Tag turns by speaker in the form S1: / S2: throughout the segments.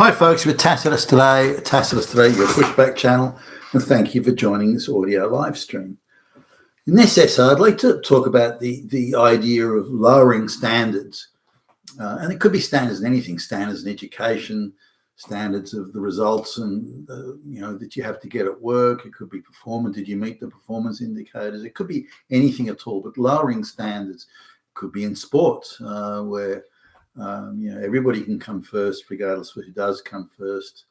S1: Hi folks, we're Tacitus Today, your pushback channel, and thank you for joining this audio live stream. In this essay, I'd like to talk about the idea of lowering standards, and it could be standards in anything, standards in education, standards of the results and that you have to get at work. It could be performance. Did you meet the performance indicators? It could be anything at all, but lowering standards could be in sports, where everybody can come first, regardless of who does come first,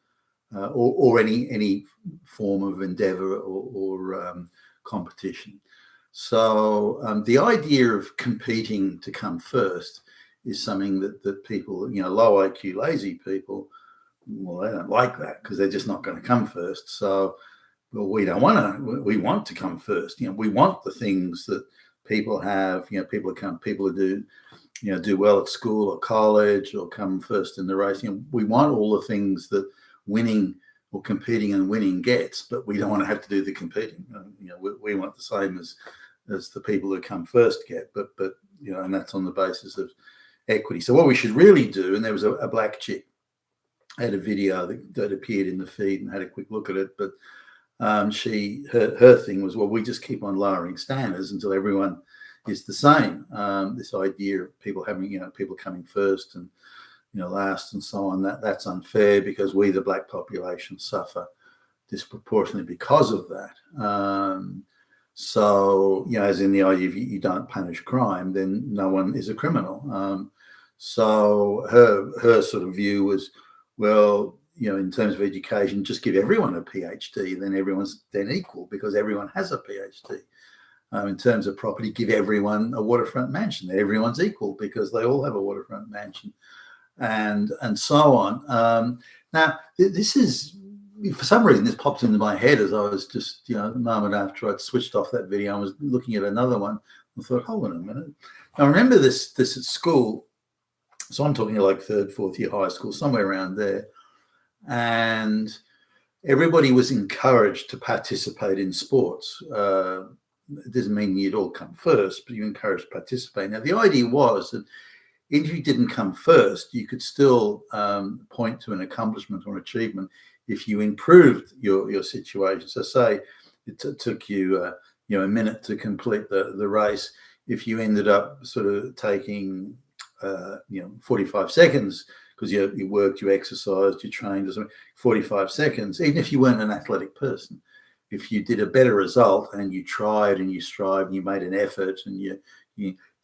S1: or any form of endeavor or competition. So the idea of competing to come first is something that people, low IQ, lazy people, well, they don't like that because they're just not going to come first. So, well, we don't want to. We want to come first. We want the things that people have. People who do well at school or college or come first in the race. We want all the things that winning or competing and winning gets, but we don't want to have to do the competing. We want the same as the people who come first get, but and that's on the basis of equity. So what we should really do, and there was a black chick had a video that appeared in the feed and had a quick look at it, but her thing was, well, we just keep on lowering standards until everyone is the same. This idea of people having, people coming first and, last and so on, that's unfair because we, the black population, suffer disproportionately because of that. So, as in the idea, if you don't punish crime, then no one is a criminal. So her sort of view was, well, in terms of education, just give everyone a PhD, then everyone's then equal because everyone has a PhD. In terms of property, give everyone a waterfront mansion. Everyone's equal because they all have a waterfront mansion, and so on. Now, this is, for some reason, this popped into my head as I was just, the moment after I'd switched off that video, I was looking at another one. I thought, hold on a minute. Now, I remember this at school. So I'm talking like third, fourth year high school, somewhere around there. And everybody was encouraged to participate in sports. It doesn't mean you'd all come first, but you're encouraged to participate. Now, the idea was that if you didn't come first, you could still point to an accomplishment or achievement if you improved your situation. So say it took you, a minute to complete the race. If you ended up sort of taking 45 seconds because you worked, you exercised, you trained or something, 45 seconds, even if you weren't an athletic person, if you did a better result and you tried and you strived and you made an effort and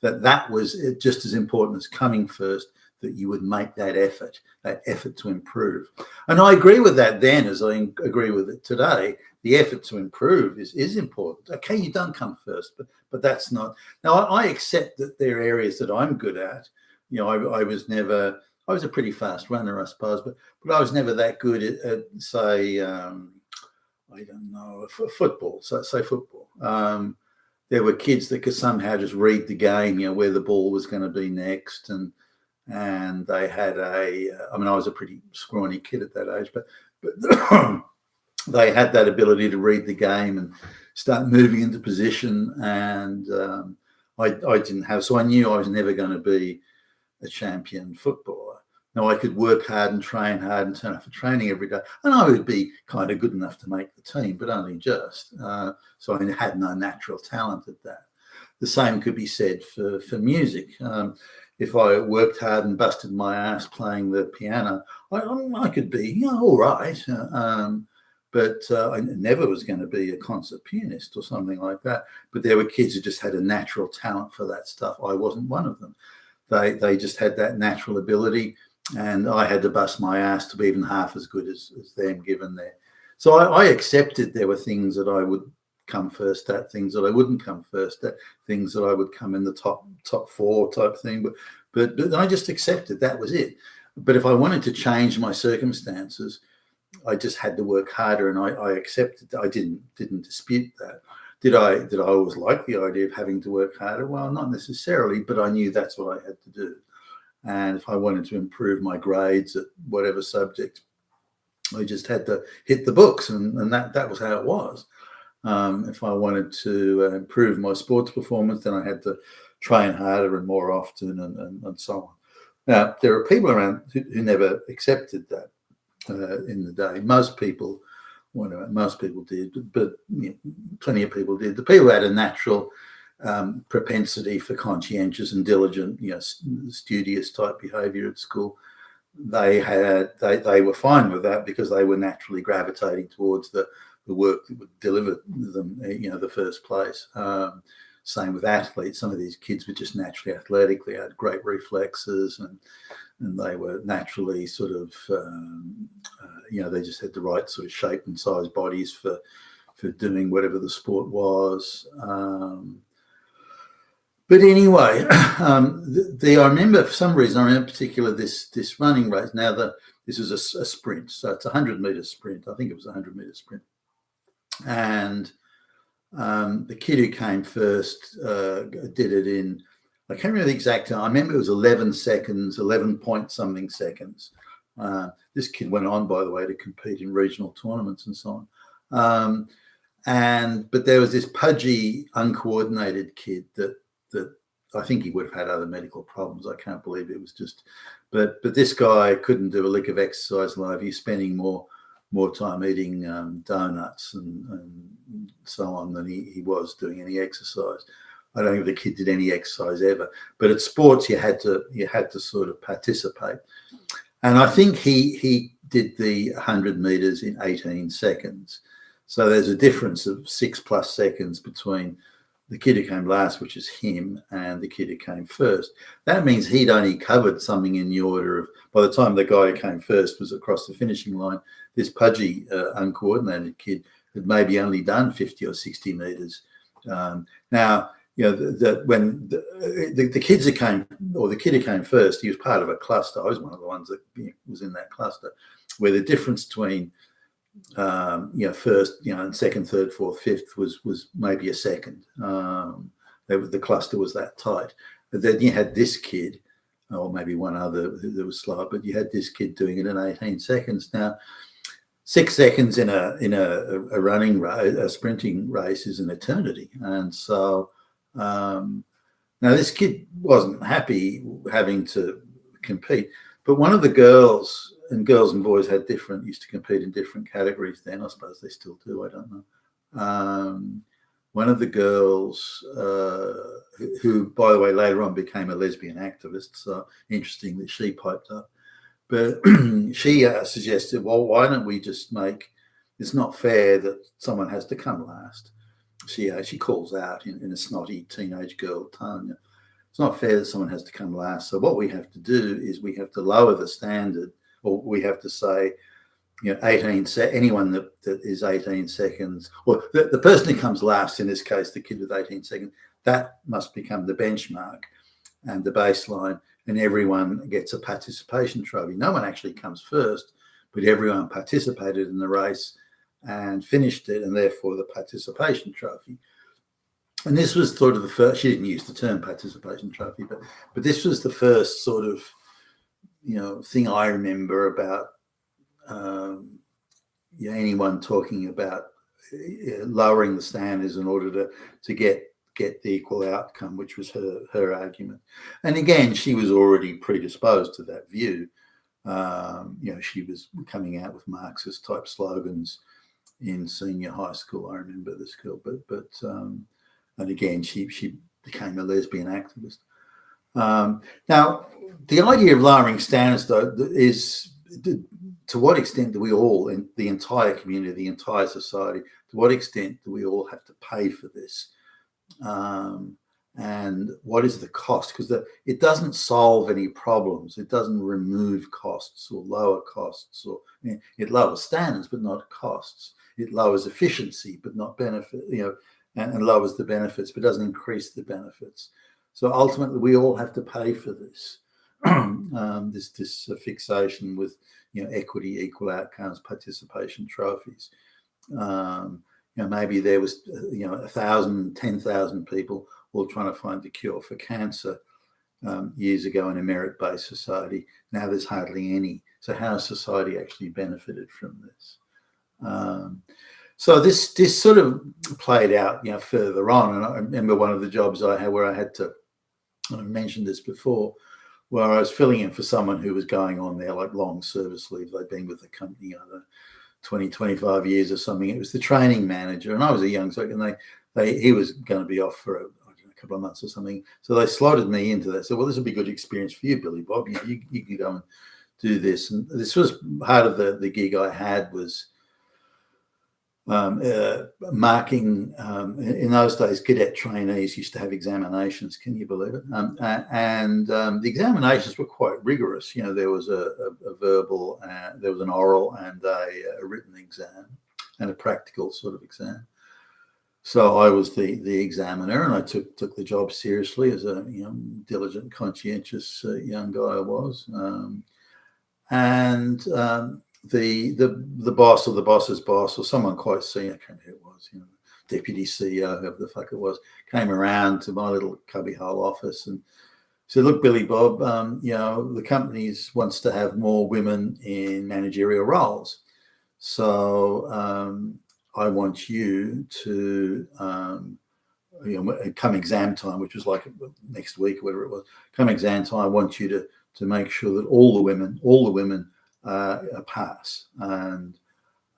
S1: that was just as important as coming first, that you would make that effort to improve. And I agree with that then, as I agree with it today. The effort to improve is important. Okay, you don't come first, but that's not. Now, I accept that there are areas that I'm good at. I was a pretty fast runner, I suppose, but I was never that good at say, I don't know, football. So say football. There were kids that could somehow just read the game, where the ball was going to be next, and they had I was a pretty scrawny kid at that age, but they had that ability to read the game and start moving into position, and I didn't have. So I knew I was never going to be a champion footballer. Now, I could work hard and train hard and turn up for training every day, and I would be kind of good enough to make the team, but only just. So I had no natural talent at that. The same could be said for music. If I worked hard and busted my ass playing the piano, I could be all right, but I never was going to be a concert pianist or something like that. But there were kids who just had a natural talent for that stuff. I wasn't one of them. They just had that natural ability, and I had to bust my ass to be even half as good as them, given there. So I accepted there were things that I would come first at, things that I wouldn't come first at, things that I would come in the top four type thing. But I just accepted that was it. But if I wanted to change my circumstances, I just had to work harder, and I accepted that. I didn't dispute that. Did I always like the idea of having to work harder? Well, not necessarily, but I knew that's what I had to do. And if I wanted to improve my grades at whatever subject, I just had to hit the books, and that was how it was. If I wanted to improve my sports performance, then I had to train harder and more often, and so on. Now, there are people around who never accepted that. in the day. Most people, well, most people did, but plenty of people did. The people who had a natural propensity for conscientious and diligent, studious type behaviour at school, they were fine with that because they were naturally gravitating towards the work that would deliver them, the first place. Same with athletes. Some of these kids were just naturally athletic. They had great reflexes, and they were naturally sort of, they just had the right sort of shape and size bodies for doing whatever the sport was. But anyway, I remember, for some reason, I remember particular this running race. Now, this is a sprint, so it's a 100-metre sprint. I think it was a 100-metre sprint. And the kid who came first did it in, I can't remember the exact time. I remember it was 11 seconds, 11 point something seconds. This kid went on, by the way, to compete in regional tournaments and so on. But there was this pudgy, uncoordinated kid that I think he would have had other medical problems. I can't believe it was just, but this guy couldn't do a lick of exercise live. He's spending more time eating donuts and so on than he was doing any exercise. I don't think the kid did any exercise ever. But at sports, you had to sort of participate. And I think he did the 100 meters in 18 seconds. So there's a difference of 6+ seconds between the kid who came last, which is him, and the kid who came first. That means he'd only covered something in the order of, by the time the guy who came first was across the finishing line, this pudgy, uncoordinated kid had maybe only done 50 or 60 meters. Now, when the kids who came, or the kid who came first, he was part of a cluster. I was one of the ones that was in that cluster, where the difference between first, and second, third, fourth, fifth was maybe a second. The cluster was that tight. But then you had this kid, or maybe one other that was slower, but you had this kid doing it in 18 seconds. Now, 6 seconds in a running race, a sprinting race, is an eternity. And so now this kid wasn't happy having to compete, but one of the girls and boys used to compete in different categories then. I suppose they still do. I don't know. One of the girls, who, by the way, later on became a lesbian activist, so interesting that she piped up. But she suggested, well, why don't we just it's not fair that someone has to come last. She calls out in a snotty teenage girl tone. It's not fair that someone has to come last. So what we have to do is we have to lower the standard, or we have to say, 18 anyone that is 18 seconds, or the person who comes last, in this case, the kid with 18 seconds, that must become the benchmark and the baseline, and everyone gets a participation trophy. No one actually comes first, but everyone participated in the race and finished it, and therefore the participation trophy. And this was sort of the first, she didn't use the term participation trophy, but this was the first sort of, thing I remember about anyone talking about lowering the standards in order to get the equal outcome, which was her argument. And again, she was already predisposed to that view. She was coming out with Marxist type slogans in senior high school. I remember this girl, but and again, she became a lesbian activist. Now, the idea of lowering standards, though, is to what extent do we all, in the entire community, the entire society, to what extent do we all have to pay for this? And what is the cost? Because it doesn't solve any problems. It doesn't remove costs or lower costs, or it lowers standards but not costs. It lowers efficiency but not benefit, and lowers the benefits but doesn't increase the benefits. So ultimately, we all have to pay for this. This fixation with equity, equal outcomes, participation trophies. Maybe there was 1,000, 10,000 people all trying to find the cure for cancer years ago in a merit-based society. Now there's hardly any. So how has society actually benefited from this? So this sort of played out further on. And I remember one of the jobs I had where I had to, I mentioned this before, where I was filling in for someone who was going on there like long service leave. They'd been with the company, I don't know, 20, 25 years or something. It was the training manager, and I was a young so and he was going to be off for a couple of months or something. So they slotted me into that. So, well, this will be a good experience for you, Billy Bob. You can go and do this. And this was part of the gig I had was marking. In those days, cadet trainees used to have examinations. Can you believe it? The examinations were quite rigorous. You know, there was a verbal, there was an oral, and a written exam, and a practical sort of exam. So I was the examiner, and I took the job seriously as a diligent, conscientious young guy I was. The boss or the boss's boss or someone quite senior, I can't remember who it was, deputy CEO, whoever the fuck it was, came around to my little cubbyhole office and said, "Look, Billy Bob, the company wants to have more women in managerial roles. So I want you to, come exam time, which was like next week or whatever it was, come exam time, I want you to make sure that all the women pass." And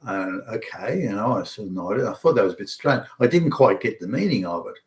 S1: okay, I sort of nodded. I thought that was a bit strange. I didn't quite get the meaning of it.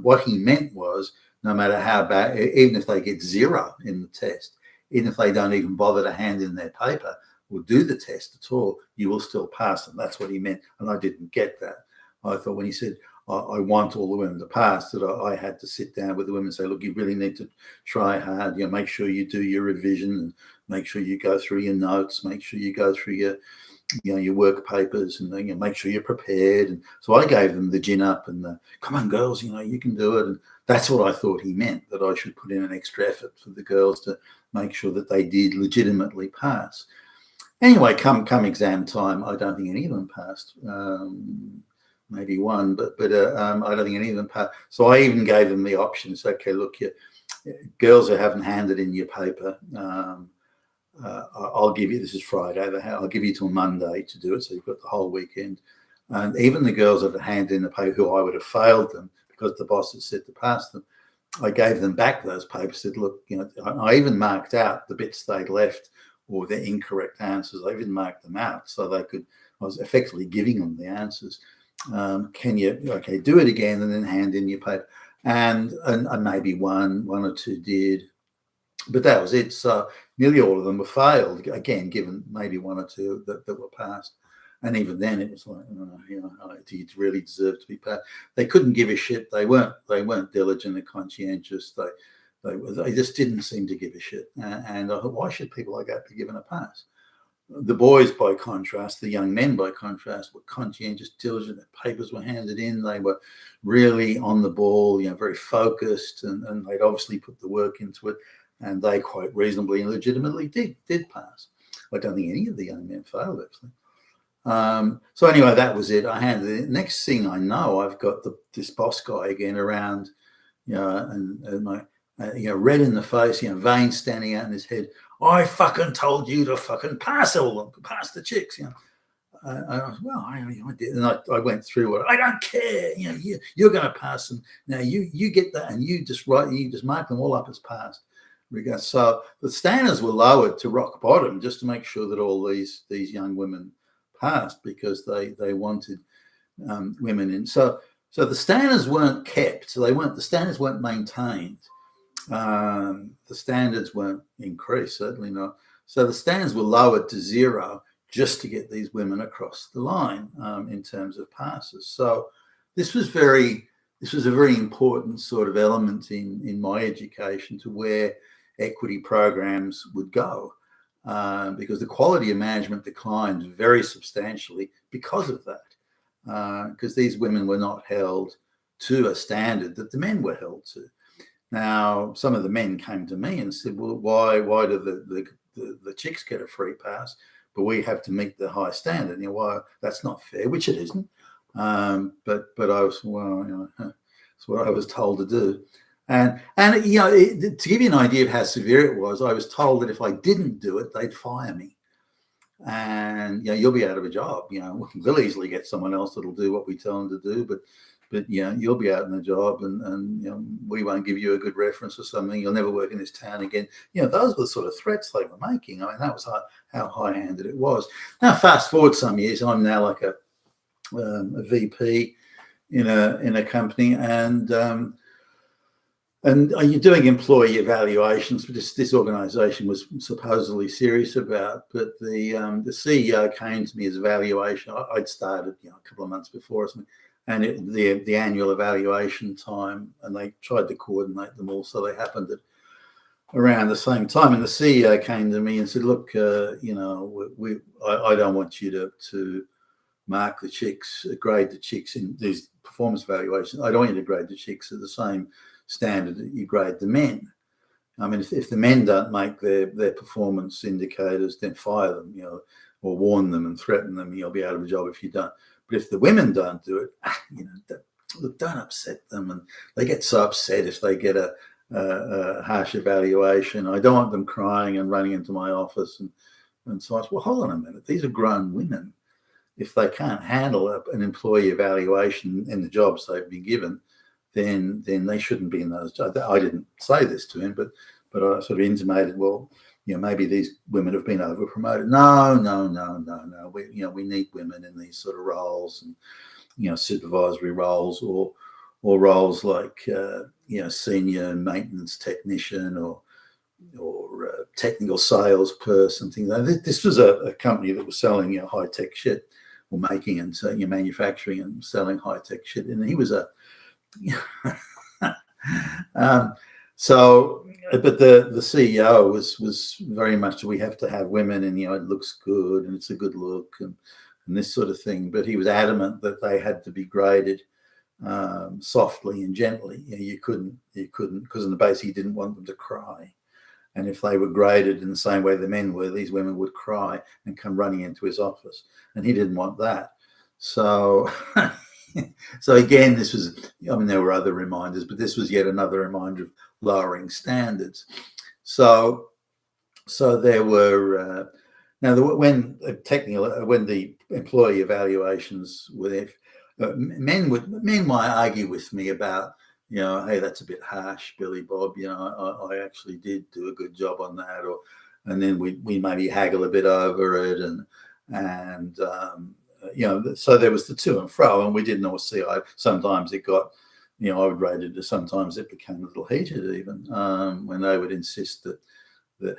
S1: What he meant was, no matter how bad, even if they get 0 in the test, even if they don't even bother to hand in their paper or do the test at all, you will still pass them. That's what he meant, and I didn't get that. I thought when he said, I want all the women to pass, that I had to sit down with the women and say, look, you really need to try hard, make sure you do your revision and make sure you go through your notes, make sure you go through your work papers, and then make sure you're prepared. And so I gave them the gin up and the, come on girls, you can do it. And that's what I thought he meant, that I should put in an extra effort for the girls to make sure that they did legitimately pass. Anyway, come exam time, I don't think any of them passed. Maybe one, but I don't think any of them passed. So I even gave them the options. Okay, look, girls who haven't handed in your paper, I'll give you, this is Friday, I'll give you till Monday to do it, so you've got the whole weekend. And even the girls that had handed in the paper who I would have failed them because the boss had said to pass them, I gave them back those papers, said, look, I even marked out the bits they'd left or their incorrect answers. I even marked them out so I was effectively giving them the answers. Can you do it again and then hand in your paper? And maybe one or two did, but that was it. So nearly all of them were failed, again, given maybe one or two that were passed. And even then it was like, do you really deserve to be passed? They couldn't give a shit. They weren't diligent and conscientious. They just didn't seem to give a shit. And I thought, why should people like that be given a pass? The boys, by contrast, the young men, by contrast, were conscientious, diligent. Their papers were handed in. They were really on the ball, very focused, and they'd obviously put the work into it. And they quite reasonably and legitimately did pass. I don't think any of the young men failed, actually. So anyway, that was it. I handed it. Next thing I know, I've got this boss guy again around, and my, red in the face, veins standing out in his head. I fucking told you to fucking pass the chicks, I did, and I went through it. I don't care, you're going to pass them. Now you get that, and you just mark them all up as passed. So the standards were lowered to rock bottom just to make sure that all these young women passed, because they wanted women in. So the standards weren't kept. So the standards weren't maintained. The standards weren't increased, certainly not. So the standards were lowered to 0 just to get these women across the line in terms of passes. So this was a very important sort of element in my education to where equity programs would go, because the quality of management declined very substantially because of that, because these women were not held to a standard that the men were held to. Now, some of the men came to me and said, well, why do the chicks get a free pass, but we have to meet the high standard? Why? That's not fair, which it isn't. But I was, that's what I was told to do. And to give you an idea of how severe it was, I was told that if I didn't do it, they'd fire me. And you'll be out of a job. We'll easily get someone else that'll do what we tell them to do, but but you'll be out in the job, and we won't give you a good reference or something. You'll never work in this town again. Those were the sort of threats they were making. I mean, that was how high-handed it was. Now, fast forward some years, I'm now like a VP in a company, and you're doing employee evaluations, but this organisation was supposedly serious about. But the CEO came to me as evaluation. I'd started a couple of months before or something, and the annual evaluation time, and they tried to coordinate them all, so they happened at around the same time. And the CEO came to me and said, "Look, I don't want you to mark the chicks, grade the chicks in these performance evaluations. I don't want you to grade the chicks at the same standard that you grade the men. I mean, if the men don't make their performance indicators, then fire them, or warn them and threaten them. You'll be out of a job if you don't. But if the women don't do it, don't upset them. And they get so upset if they get a harsh evaluation. I don't want them crying and running into my office." And so I said, "Well, hold on a minute. These are grown women. If they can't handle an employee evaluation in the jobs they've been given, then they shouldn't be in those jobs." I didn't say this to him, but I sort of intimated, well, maybe these women have been over promoted. No. We need women in these sort of roles, and supervisory roles, or roles like senior maintenance technician or technical salesperson. Things like that. This was a company that was selling high tech shit, or making and manufacturing and selling high tech shit, and he was a but the CEO was very much, we have to have women, and it looks good and it's a good look, and this sort of thing. But he was adamant that they had to be graded softly and gently. You couldn't, because on the base he didn't want them to cry. And if they were graded in the same way the men were, these women would cry and come running into his office, and he didn't want that. So so again, this was, there were other reminders, but this was yet another reminder of lowering standards. So there were when the employee evaluations were there, men might argue with me about, hey, that's a bit harsh, Billy Bob. I actually did do a good job on that, and then we maybe haggle a bit over it, and so there was the to and fro, and we didn't always see. Sometimes it got, I would rate it. Sometimes it became a little heated, even when they would insist that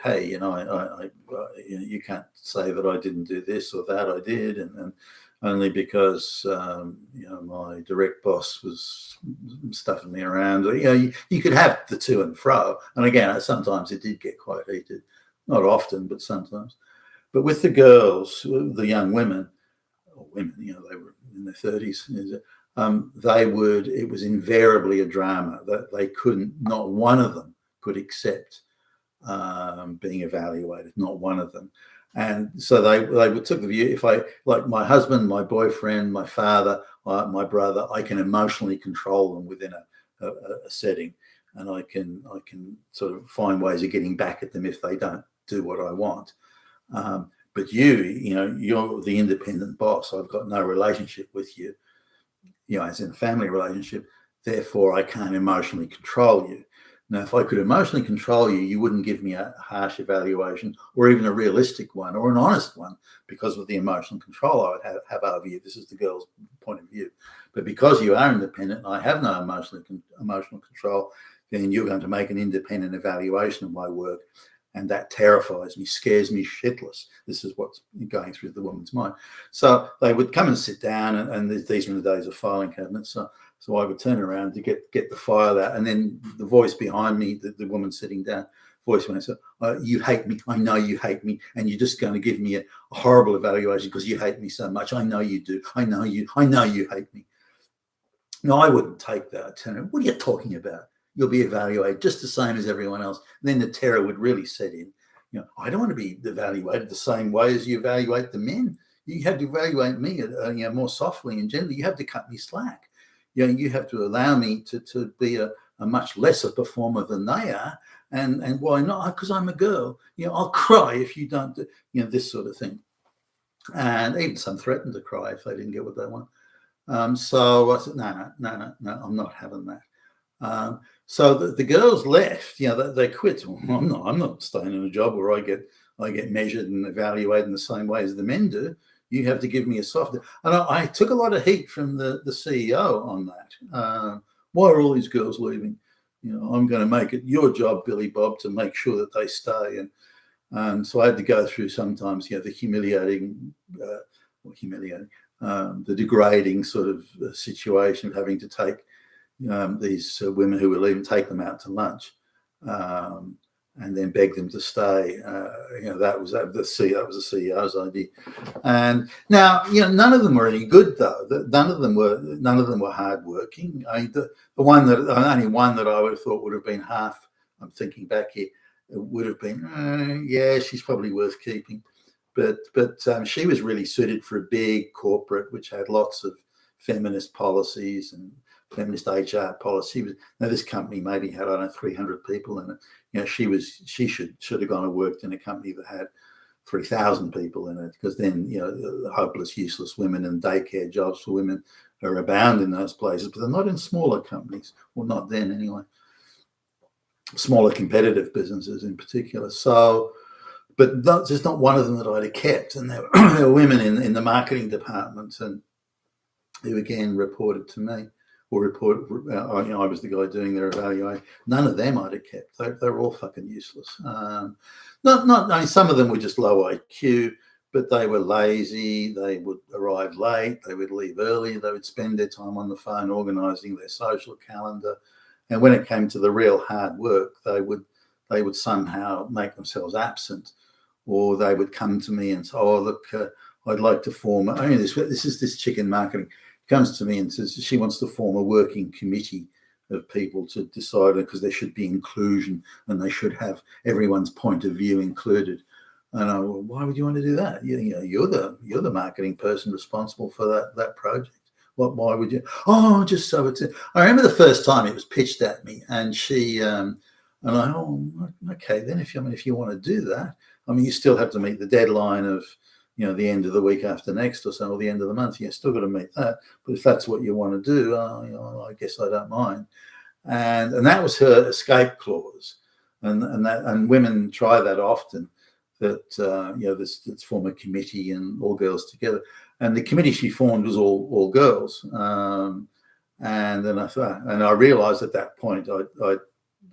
S1: hey, you can't say that I didn't do this or that I did, and only because my direct boss was stuffing me around. You could have the to and fro, and again, sometimes it did get quite heated. Not often, but sometimes. But with the girls, the young women, they were in their 30s. It was invariably a drama that they couldn't. Not one of them could accept being evaluated. Not one of them. And so they took the view, if I, like my husband, my boyfriend, my father, my brother, I can emotionally control them within a setting, and I can sort of find ways of getting back at them if they don't do what I want. But you're the independent boss. I've got no relationship with you, as in a family relationship. Therefore, I can't emotionally control you. Now, if I could emotionally control you, you wouldn't give me a harsh evaluation, or even a realistic one, or an honest one, because of the emotional control I would have over you. This is the girl's point of view. But because you are independent, and I have no emotional control, then you're going to make an independent evaluation of my work. And that terrifies me, scares me shitless. This is what's going through the woman's mind. So they would come and sit down, and these were the days of filing cabinets. So I would turn around to get the file out, and then the voice behind me, the woman sitting down, voice went, "So you hate me. I know you hate me, and you're just going to give me a horrible evaluation because you hate me so much. I know you do. I know you hate me." No, I wouldn't take that. I'd turn around, "What are you talking about? You'll be evaluated just the same as everyone else." And then the terror would really set in. I don't want to be evaluated the same way as you evaluate the men. You have to evaluate me, more softly and gently. You have to cut me slack. You have to allow me to be a much lesser performer than they are. And why not? Because I'm a girl. I'll cry if you don't do, this sort of thing. And even some threatened to cry if they didn't get what they want. So I said, no, I'm not having that. So the girls left. They quit. Well, I'm not staying in a job where I get measured and evaluated in the same way as the men do. You have to give me a softer. And I took a lot of heat from the CEO on that. Why are all these girls leaving? I'm going to make it your job, Billy Bob, to make sure that they stay. And so I had to go through sometimes, the humiliating, the degrading sort of situation of having to take these women who were leaving, take them out to lunch, and then beg them to stay. That was the CEO's idea. And now, none of them were any good though. None of them were hardworking. The only one that I would have thought would have been half. I'm thinking back here, it would have been, yeah, she's probably worth keeping. But she was really suited for a big corporate which had lots of feminist policies and feminist HR policy. Now this company maybe had 300 people in it. She should have gone and worked in a company that had 3,000 people in it, because then hopeless, useless women and daycare jobs for women are abound in those places, but they're not in smaller companies, or not then anyway. Smaller competitive businesses in particular. So, but there's not one of them that I'd have kept. And there were women in the marketing department, and who again reported to me, or I was the guy doing their evaluation. None of them I'd have kept. They were all fucking useless. Some of them were just low IQ, but they were lazy. They would arrive late. They would leave early. They would spend their time on the phone organising their social calendar. And when it came to the real hard work, they would somehow make themselves absent, or they would come to me and say, "Oh, look, I'd like to form." This chick in marketing comes to me and says she wants to form a working committee of people to decide, because there should be inclusion and they should have everyone's point of view included. And I, well, why would you want to do that? You're the marketing person responsible for that project. Why would you? Oh, just so it's. I remember the first time it was pitched at me, and she and I. Oh, okay. Then if you want to do that, you still have to meet the deadline of the end of the week after next or so, or the end of the month. You still got to meet that. But if that's what you want to do, I guess I don't mind. And that was her escape clause. And women try that often. That let's form a committee and all girls together. And the committee she formed was all girls. And then I realised at that point I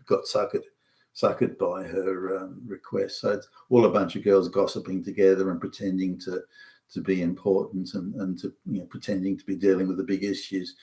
S1: got suckered by her request. So it's all a bunch of girls gossiping together and pretending to be important and to pretending to be dealing with the big issues,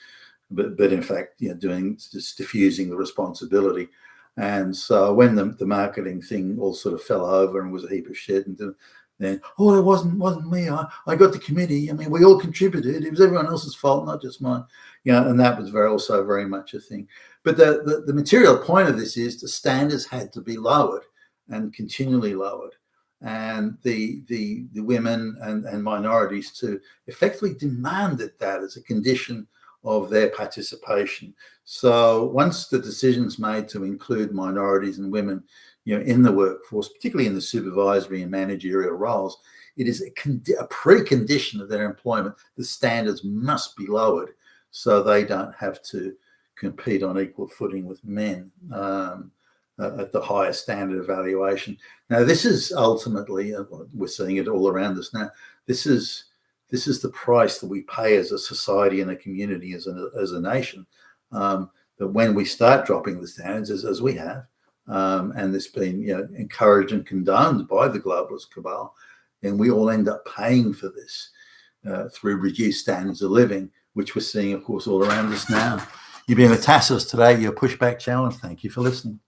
S1: but in fact doing just diffusing the responsibility. And so when the marketing thing all sort of fell over and was a heap of shit, and then, it wasn't me. I got the committee. We all contributed. It was everyone else's fault, not just mine. And that was also very much a thing. But the material point of this is the standards had to be lowered and continually lowered, and the women and minorities to effectively demanded that as a condition of their participation. So once the decision's made to include minorities and women in the workforce, particularly in the supervisory and managerial roles, it is a precondition of their employment. The standards must be lowered so they don't have to compete on equal footing with men at the highest standard of evaluation. Now, this is ultimately, we're seeing it all around us now, this is the price that we pay as a society and a community, as a nation, that when we start dropping the standards, as we have, and this been encouraged and condoned by the globalist cabal, then we all end up paying for this through reduced standards of living, which we're seeing, of course, all around us now. You've been with Tacitus today, your Pushback Channel, and thank you for listening.